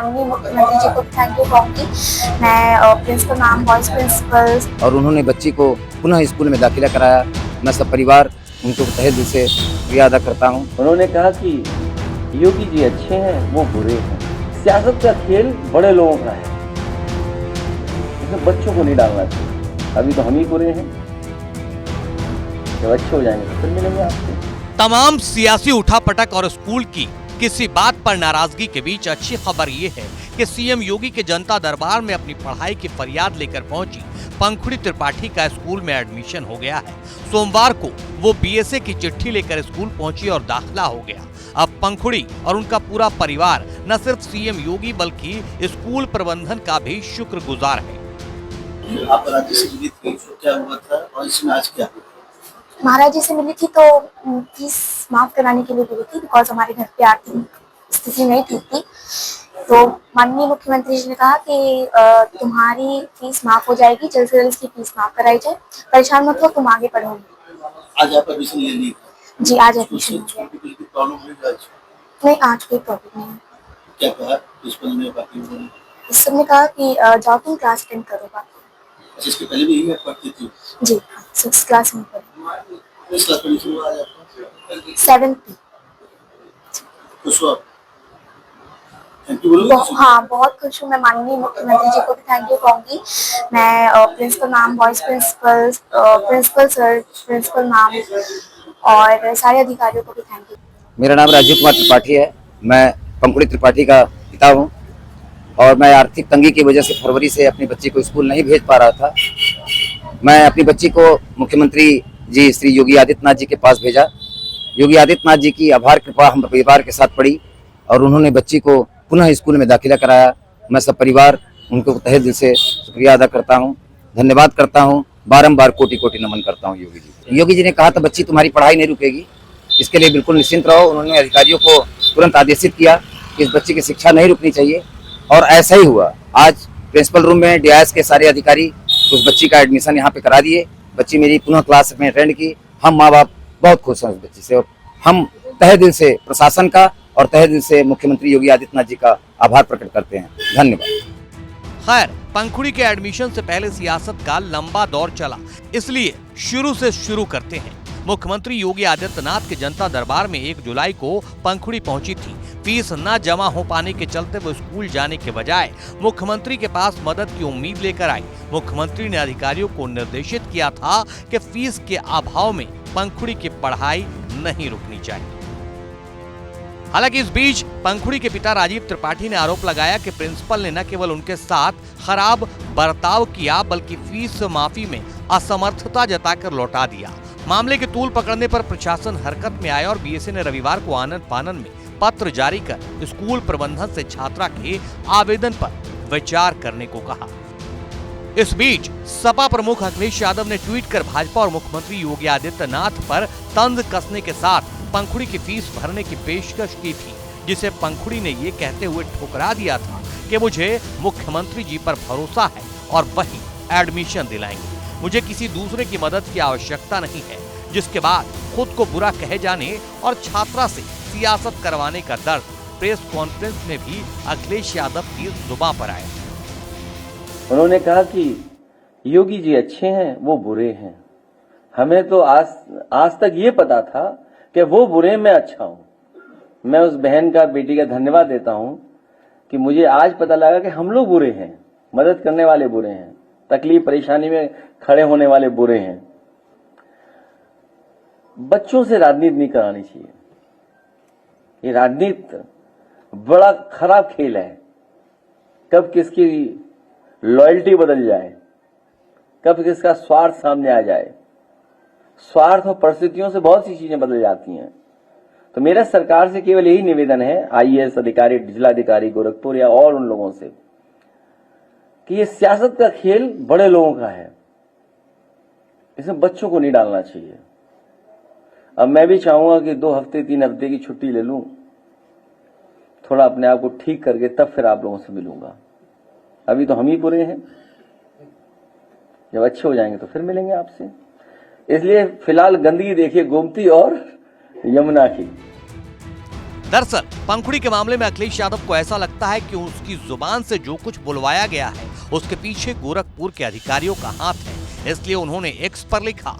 माननीय मुख्यमंत्री जी को थैंक यू कहूँगी। मैं प्रिंसिपल मैम, वाइस प्रिंसिपल और उन्होंने बच्ची को पुनः स्कूल में दाखिला कराया। मैं सब परिवार उनको तहे दिल से शुक्रिया अदा करता हूँ। उन्होंने कहा कि योगी जी अच्छे हैं, वो बुरे हैं। सियासत का खेल बड़े लोगों का है, इसमें बच्चों को नहीं डालना चाहिए। अभी तो हम ही बुरे हैं, जब अच्छे हो जाएंगे तो फिर मिलेंगे आपसे। तमाम सियासी उठापटक और स्कूल की किसी बात पर नाराजगी के बीच अच्छी खबर ये है कि सीएम योगी के जनता दरबार में अपनी पढ़ाई की फरियाद लेकर पहुंची पंखुड़ी त्रिपाठी का स्कूल में एडमिशन हो गया है। सोमवार को वो बीएसए की चिट्ठी लेकर स्कूल पहुंची और दाखिला हो गया। अब पंखुड़ी और उनका पूरा परिवार न सिर्फ सीएम योगी बल्कि स्कूल प्रबंधन का भी शुक्रगुजार है। आप राज्य से मिली थी, तो क्या हुआ था और इसमें आज क्या हुआ? महाराज जी से मिली थी तो फीस माफ कराने के लिए मिली थी, बिकॉज हमारे घर पे आर्थिक स्थिति नहीं ठीक थी। तो माननीय मुख्यमंत्री जी ने कहा कि तुम्हारी फीस माफ हो जाएगी, जल्द से जल्द इसकी फीस माफ कराई जाए, परेशान मत हो, तुम आगे पढ़ोगे। आज आप एडमिशन ले ली? जी, आज एडमिशन हो गया। प्रॉब्लम हुई आज? नहीं, आज कोई प्रॉब्लम नहीं है। क्या कहा प्रिंसिपल ने, बाकी लोगों ने? प्रिंसिपल ने कहा कि जाओ तुम क्लास अटेंड करो बाकी। अच्छा, इसके पहले भी यही पढ़ती थी? जी, 6th क्लास में पढ़ी। किस क्लास में शुरू आज आपका? 7th। खुश हो आप? थैंक यू बोलो। हाँ, बहुत खुश हूँ। मैं माननीय मुख्यमंत्री जी को भी थैंक यू कहूँगी। मैं principal ma'am, vice principal, principal sir, principal ma'am और सारे अधिकारियों को भी थैंक यू। मेरा नाम राजीव कुमार त्रिपाठी है। मैं पंखुड़ी त्रिपाठी का पिता हूँ और मैं आर्थिक तंगी की वजह से फरवरी से अपनी बच्ची को स्कूल नहीं भेज पा रहा था। मैं अपनी बच्ची को मुख्यमंत्री जी श्री योगी आदित्यनाथ जी के पास भेजा। योगी आदित्यनाथ जी की आभार कृपा हम परिवार के साथ पड़ी और उन्होंने बच्ची को पुनः स्कूल में दाखिला कराया। मैं सब परिवार उनको तहे दिल से शुक्रिया अदा करता हूँ, धन्यवाद करता हूँ, बारंबार कोटि कोटि नमन करता हूँ योगी जी। योगी जी ने कहा था बच्ची तुम्हारी पढ़ाई नहीं रुकेगी, इसके लिए बिल्कुल निश्चिंत रहो। उन्होंने अधिकारियों को तुरंत आदेशित किया कि इस बच्ची की शिक्षा नहीं रुकनी चाहिए और ऐसा ही हुआ। आज प्रिंसिपल रूम में डीआईएस के सारे अधिकारी उस बच्ची का एडमिशन यहाँ पे करा दिए। बच्ची मेरी पुनः क्लास में अटेंड की। हम माँ बाप बहुत खुश हैं उस बच्ची से और हम तहे दिल से प्रशासन का और तहे दिल से मुख्यमंत्री योगी आदित्यनाथ जी का आभार प्रकट करते हैं। धन्यवाद। खैर, पंखुड़ी के एडमिशन से पहले सियासत का लंबा दौर चला, इसलिए शुरू से शुरू करते हैं। मुख्यमंत्री योगी आदित्यनाथ के जनता दरबार में 1 जुलाई को पंखुड़ी पहुंची थी। फीस न जमा हो पाने के चलते वो स्कूल जाने के बजाय मुख्यमंत्री के पास मदद की उम्मीद लेकर आई। मुख्यमंत्री ने अधिकारियों को निर्देशित किया था कि फीस के अभाव में पंखुड़ी की पढ़ाई नहीं रुकनी चाहिए। हालांकि इस बीच पंखुड़ी के पिता राजीव त्रिपाठी ने आरोप लगाया कि प्रिंसिपल ने न केवल उनके साथ खराब बर्ताव किया बल्कि फीस माफी में असमर्थता जताकर लौटा दिया। मामले के तूल पकड़ने पर प्रशासन हरकत में आया और बीएसए ने रविवार को आनन फानन में पत्र जारी कर स्कूल प्रबंधन से छात्रा के आवेदन पर विचार करने को कहा। इस बीच सपा प्रमुख अखिलेश यादव ने ट्वीट कर भाजपा और मुख्यमंत्री योगी आदित्यनाथ पर तंज कसने के साथ पंखुड़ी की फीस भरने की पेशकश की थी, जिसे पंखुड़ी ने ये कहते हुए ठुकरा दिया था कि मुझे मुख्यमंत्री जी पर भरोसा है और वही एडमिशन दिलाएंगे। मुझे किसी दूसरे की मदद की आवश्यकता नहीं है। जिसके बाद खुद को बुरा कहे जाने और छात्रा से सियासत करवाने का दर्द प्रेस कॉन्फ्रेंस में भी अखिलेश यादव की जुबान पर आया। उन्होंने कहा कि योगी जी अच्छे हैं, वो बुरे हैं। हमें तो आज तक ये पता था कि वो बुरे, मैं अच्छा हूं। मैं उस बहन का, बेटी का धन्यवाद देता हूं कि मुझे आज पता लगा कि हम लोग बुरे हैं, मदद करने वाले बुरे हैं, तकलीफ परेशानी में खड़े होने वाले बुरे हैं। बच्चों से राजनीति नहीं करानी चाहिए। ये राजनीति बड़ा खराब खेल है। कब किसकी लॉयल्टी बदल जाए, कब किसका स्वार्थ सामने आ जाए। स्वार्थ और परिस्थितियों से बहुत सी चीजें बदल जाती हैं। तो मेरा सरकार से केवल यही निवेदन है, आईएएस अधिकारी, जिलाधिकारी गोरखपुर या और उन लोगों से, कि ये सियासत का खेल बड़े लोगों का है, इसमें बच्चों को नहीं डालना चाहिए। अब मैं भी चाहूंगा कि 2 हफ्ते 3 हफ्ते की छुट्टी ले लूं, थोड़ा अपने आप को ठीक करके तब फिर आप लोगों से मिलूंगा। अभी तो हम ही बुरे हैं, जब अच्छे हो जाएंगे तो फिर मिलेंगे आपसे। इसलिए फिलहाल गंदगी देखिए गोमती और यमुना की। दरअसल पंखुड़ी के मामले में अखिलेश यादव को ऐसा लगता है कि उसकी जुबान से जो कुछ बुलवाया गया है उसके पीछे गोरखपुर के अधिकारियों का हाथ है। इसलिए उन्होंने एक्स पर लिखा,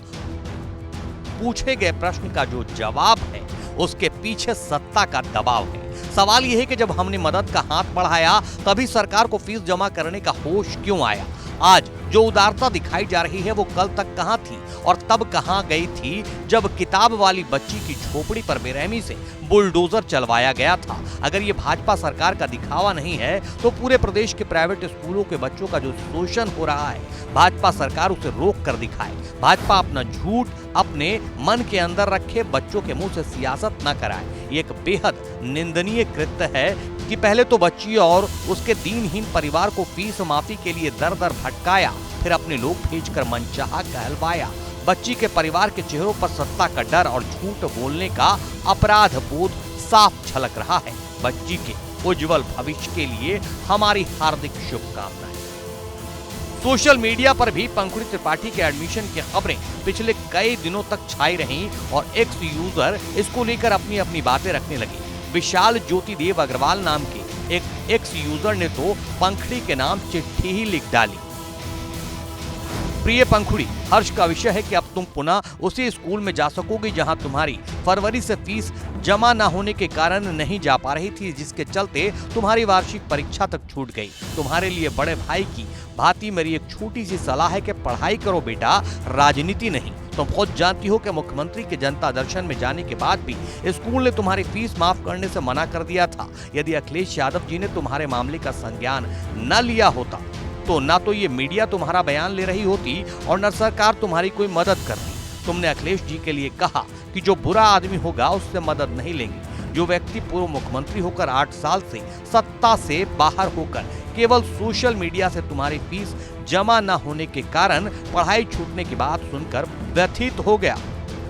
पूछे गए प्रश्न का जो जवाब है उसके पीछे सत्ता का दबाव है। सवाल यह है कि जब हमने मदद का हाथ बढ़ाया तभी सरकार को फीस जमा करने का होश क्यों आया। आज जो उदारता दिखाई जा रही है वो कल तक कहां थी और तब कहां गई थी जब किताब वाली बच्ची की झोपड़ी पर बेरहमी से बुलडोजर चलवाया गया था। अगर ये भाजपा सरकार का दिखावा नहीं है तो पूरे प्रदेश के प्राइवेट स्कूलों के बच्चों का जो शोषण हो रहा है भाजपा सरकार उसे रोक कर दिखाए। भाजपा अपना झूठ अपने मन के अंदर रखे, बच्चों के मुंह से सियासत न कराए। ये एक बेहद निंदनीय कृत्य है कि पहले तो बच्ची और उसके दीनहीन परिवार को फीस माफी के लिए दर दर भटकाया, फिर अपने लोग भेजकर मनचाहा कहलवाया। बच्ची के परिवार के चेहरों पर सत्ता का डर और झूठ बोलने का अपराध बोध साफ झलक रहा है। बच्ची के उज्जवल भविष्य के लिए हमारी हार्दिक शुभकामनाएं। सोशल मीडिया पर भी पंखुड़ी त्रिपाठी के एडमिशन की खबरें पिछले कई दिनों तक छाई रहीं और एक्स यूजर इसको लेकर अपनी अपनी बातें रखने लगे। विशाल ज्योति देव अग्रवाल नाम के एक एक्स यूजर ने तो पंखुड़ी के नाम चिट्ठी ही लिख डाली। प्रिय पंखुड़ी, हर्ष का विषय है कि अब तुम पुनः उसी स्कूल में जा सकोगे जहां तुम्हारी फरवरी से फीस जमा न होने के कारण नहीं जा पा रही थी, जिसके चलते तुम्हारी वार्षिक परीक्षा तक छूट गई। तुम्हारे लिए बड़े भाई की भांति मेरी एक छोटी सी सलाह है कि पढ़ाई करो बेटा, राजनीति नहीं। तुम खुद जानती हो कि मुख्यमंत्री के जनता दर्शन में जाने के बाद भी स्कूल ने तुम्हारी फीस माफ करने से मना कर दिया था। यदि अखिलेश यादव जी ने तुम्हारे मामले का संज्ञान न लिया होता तो ना तो ये मीडिया तुम्हारा बयान ले रही होती और न सरकार तुम्हारी कोई मदद करती। तुमने अखिलेश जी के लिए कहा कि जो बुरा आदमी होगा उससे मदद नहीं लेंगे। जो व्यक्ति पूर्व मुख्यमंत्री होकर 8 साल से सत्ता से बाहर होकर केवल सोशल मीडिया से तुम्हारी फीस जमा न होने के कारण पढ़ाई छूटने की बात सुनकर व्यथित हो गया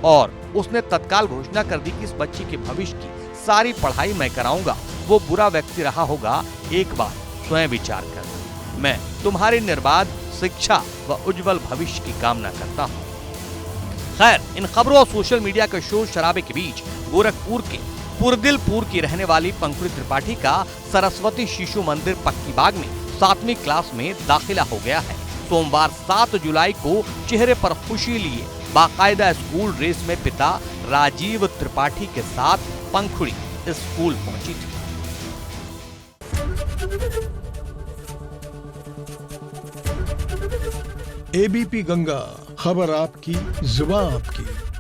और उसने तत्काल घोषणा कर दी कि इस बच्ची के भविष्य की सारी पढ़ाई मैं कराऊंगा, वो बुरा व्यक्ति रहा होगा, एक बार स्वयं विचार कर। मैं तुम्हारी निर्बाध शिक्षा व उज्जवल भविष्य की कामना करता हूँ। खैर, इन खबरों और सोशल मीडिया के शोर शराबे के बीच गोरखपुर के पुरदिलपुर की रहने वाली पंखुड़ी त्रिपाठी का सरस्वती शिशु मंदिर पक्की बाग में 7वीं क्लास में दाखिला हो गया है। सोमवार 7 जुलाई को चेहरे पर खुशी लिए बाकायदा स्कूल ड्रेस में पिता राजीव त्रिपाठी के साथ पंखुड़ी स्कूल पहुंची थी। एबीपी गंगा, खबर आपकी, जुबान आपकी।